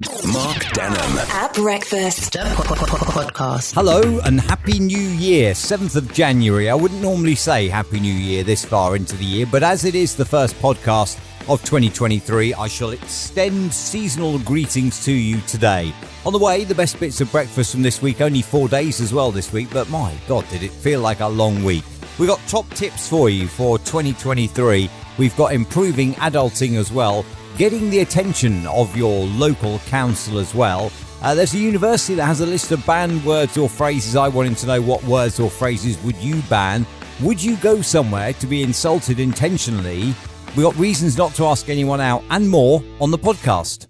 Mark Denholm at breakfast podcast. Hello and Happy New Year, 7th of January. I wouldn't normally say Happy New Year this far into the year, but as it is the first podcast of 2023, I shall extend seasonal greetings to you today. On the way, the best bits of breakfast from this week, only 4 days as well this week, but my God, did it feel like a long week. We've got top tips for you for 2023. We've got improving adulting as well, getting the attention of your local council as well. There's a university that has a list of banned words or phrases. I wanted to know what words or phrases would you ban? Would you go somewhere to be insulted intentionally? We got reasons not to ask anyone out and more on the podcast.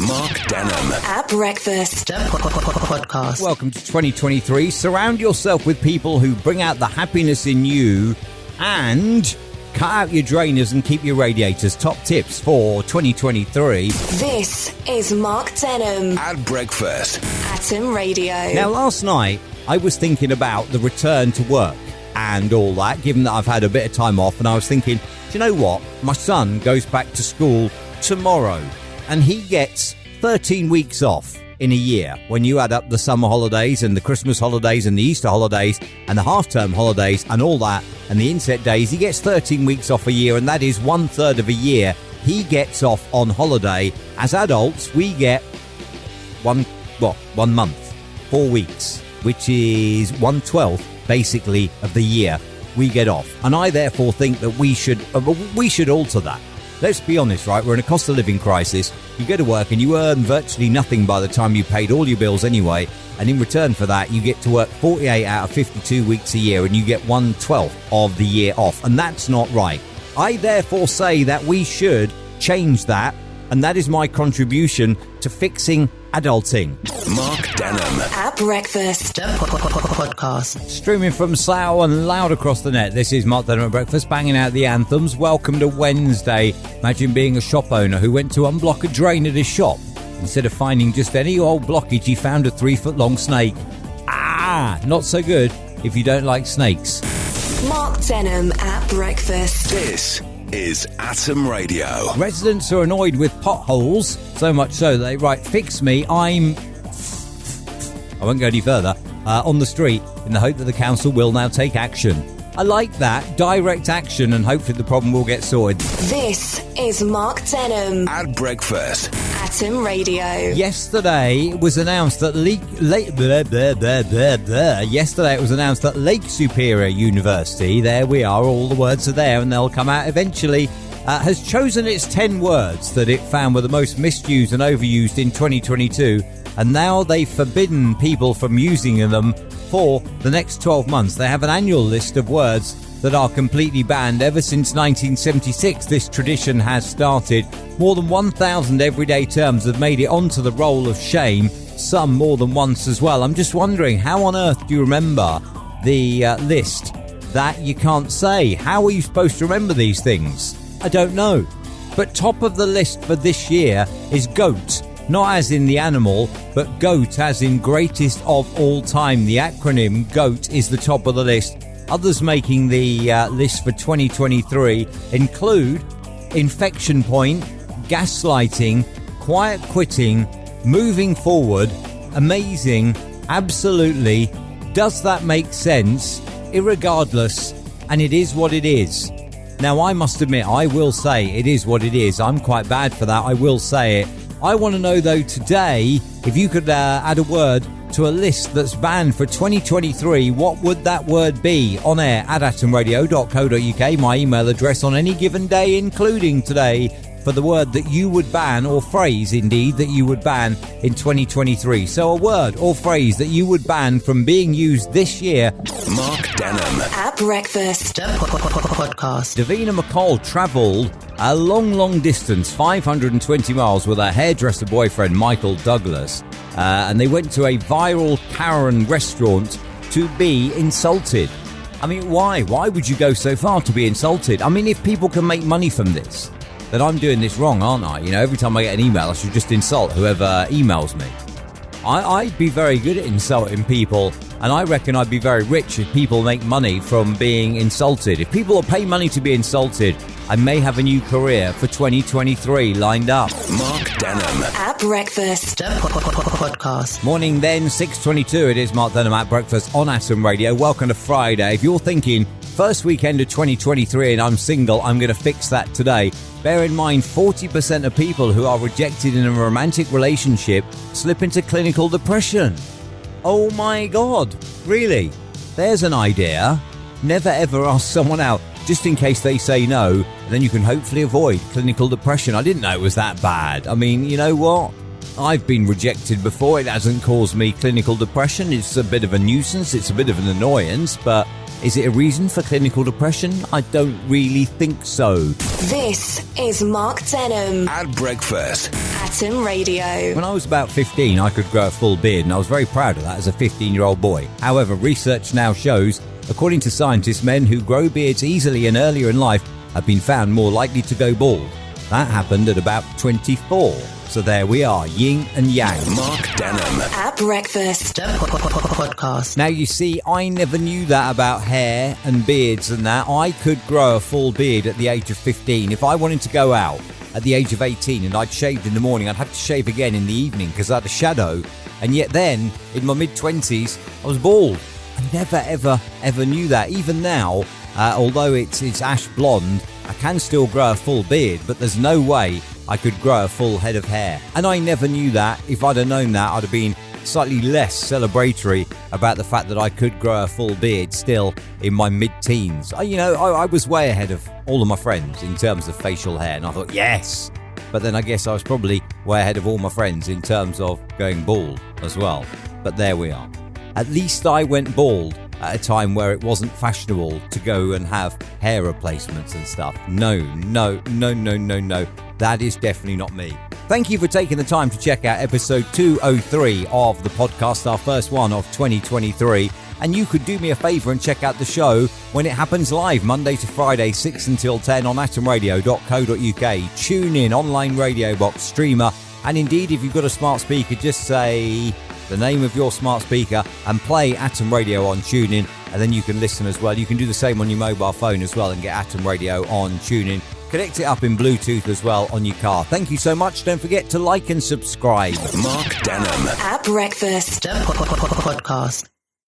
Mark Denholm at breakfast podcast. Welcome to 2023. Surround yourself with people who bring out the happiness in you and cut out your drainers and keep your radiators. Top tips for 2023. This is Mark Denholm at breakfast. Atom Radio. Now, last night, I was thinking about the return to work and all that, given that I've had a bit of time off, and I was thinking, do you know what? My son goes back to school tomorrow, and he gets 13 weeks off in a year. When you add up the summer holidays and the Christmas holidays and the Easter holidays and the half-term holidays and all that and the inset days, he gets 13 weeks off a year, and that is 1/3 of a year he gets off on holiday. As adults, we get one month, 4 weeks, which is 1/12 basically of the year we get off. And I therefore think that we should alter that. Let's be honest, right? We're in a cost of living crisis. You go to work and you earn virtually nothing by the time you paid all your bills anyway. And in return for that, you get to work 48 out of 52 weeks a year and you get 1/12 of the year off. And that's not right. I therefore say that we should change that. And that is my contribution to fixing adulting. Mark Denholm at breakfast podcast. Streaming from Slough and loud across the net, this is Mark Denholm at breakfast, banging out the anthems. Welcome to Wednesday. Imagine being a shop owner who went to unblock a drain at his shop. Instead of finding just any old blockage, he found a 3-foot-long snake. Not so good if you don't like snakes. Mark Denholm at breakfast. This is Atom Radio. Residents are annoyed with potholes, so much so they write, "Fix me, I won't go any further, on the street, in the hope that the council will now take action." I like that, direct action, and hopefully the problem will get sorted. This is Mark Denholm At breakfast. Atom Radio. Yesterday it was announced that Lake Superior University, there we are, all the words are there and they'll come out eventually, has chosen its 10 words that it found were the most misused and overused in 2022, and now they've forbidden people from using them for the next 12 months. They have an annual list of words that are completely banned. Ever since 1976, this tradition has started. More than 1,000 everyday terms have made it onto the roll of shame, some more than once as well. I'm just wondering, how on earth do you remember the list that you can't say? How are you supposed to remember these things? I don't know. But top of the list for this year is goat. Not as in the animal, but GOAT as in greatest of all time. The acronym GOAT is the top of the list. Others making the list for 2023 include infection point, gaslighting, quiet quitting, moving forward, amazing, absolutely, does that make sense, irregardless, and it is what it is. Now, I must admit, I will say it is what it is. I'm quite bad for that. I will say it. I want to know, though, today, if you could add a word to a list that's banned for 2023, what would that word be? On air at atomradio.co.uk, my email address on any given day, including today, for the word that you would ban, or phrase, indeed, that you would ban in 2023. So a word or phrase that you would ban from being used this year. Mark Denholm at breakfast podcast. Davina McCall travelled a long distance, 520 miles, with her hairdresser boyfriend, Michael Douglas. And they went to a viral Karen restaurant to be insulted. I mean, why? Why would you go so far to be insulted? I mean, if people can make money from this, then I'm doing this wrong, aren't I? You know, every time I get an email, I should just insult whoever emails me. I'd be very good at insulting people, and I reckon I'd be very rich if people make money from being insulted. If people pay money to be insulted, I may have a new career for 2023 lined up. Mark Denham. At breakfast. Podcast. Morning then, 6:22. It is Mark Denham at breakfast on Atom Radio. Welcome to Friday. If you're thinking, first weekend of 2023 and I'm single, I'm going to fix that today. Bear in mind, 40% of people who are rejected in a romantic relationship slip into clinical depression. Oh my God, really? There's an idea. Never ever ask someone out, just in case they say no, and then you can hopefully avoid clinical depression. I didn't know it was that bad. I mean, you know what? I've been rejected before. It hasn't caused me clinical depression. It's a bit of a nuisance. It's a bit of an annoyance, but is it a reason for clinical depression? I don't really think so. This is Mark Denham. At breakfast. Atom Radio. When I was about 15, I could grow a full beard, and I was very proud of that as a 15-year-old boy. However, research now shows, according to scientists, men who grow beards easily and earlier in life have been found more likely to go bald. That happened at about 24. So there we are, yin and yang. Mark Denham. At breakfast. Podcast. Now, you see, I never knew that about hair and beards and that. I could grow a full beard at the age of 15. If I wanted to go out at the age of 18 and I'd shaved in the morning, I'd have to shave again in the evening because I had a shadow. And yet then, in my mid-20s, I was bald. I never, ever knew that. Even now, although it's ash blonde, I can still grow a full beard, but there's no way I could grow a full head of hair. And I never knew that. If I'd have known that, I'd have been slightly less celebratory about the fact that I could grow a full beard still in my mid-teens. I was way ahead of all of my friends in terms of facial hair, and I thought, yes! But then I guess I was probably way ahead of all my friends in terms of going bald as well. But there we are. At least I went bald at a time where it wasn't fashionable to go and have hair replacements and stuff. No. That is definitely not me. Thank you for taking the time to check out episode 203 of the podcast, our first one of 2023. And you could do me a favour and check out the show when it happens live, Monday to Friday, 6 until 10 on atomradio.co.uk. Tune in, online radio box, streamer. And indeed, if you've got a smart speaker, just say the name of your smart speaker and play Atom Radio on TuneIn, and then you can listen as well. You can do the same on your mobile phone as well and get Atom Radio on TuneIn. Connect it up in Bluetooth as well on your car. Thank you so much. Don't forget to like and subscribe. Mark Denham. At breakfast. Podcast.